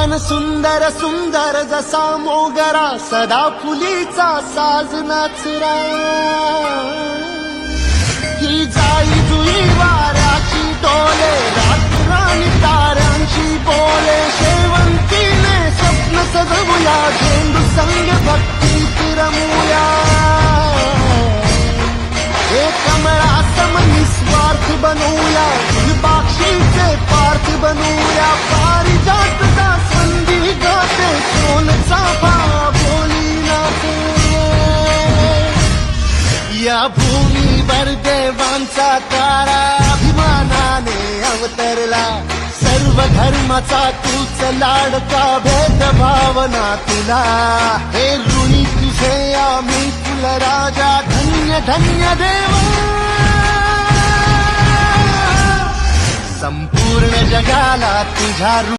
मन सुंदर सुंदर जसा मोगरा, सदा फुलीचा साज नाचरा. ही जाई जुई वाऱ्याची डोले, रातराणी ताऱ्यांची बोले. शेवंतीने स्वप्न सजवूया, झेंडू संग भक्तीत रमूया. हे कमळा सम निस्वार्थ बनूया, बाक्षीचे पार्थ बनूया. पारिजातचा संधी गाते, सोन चाफा बोली नाते. या भूमीवर देवांचा तारा अभिमानाने अवतरला. सर्व धर्माचा तूच लाडका, भेदभावना तुला. हे ऋणी तुझे आम्ही कुलराजा, धन्य धन्य देवा. संपूर्ण जगाला तुझ्या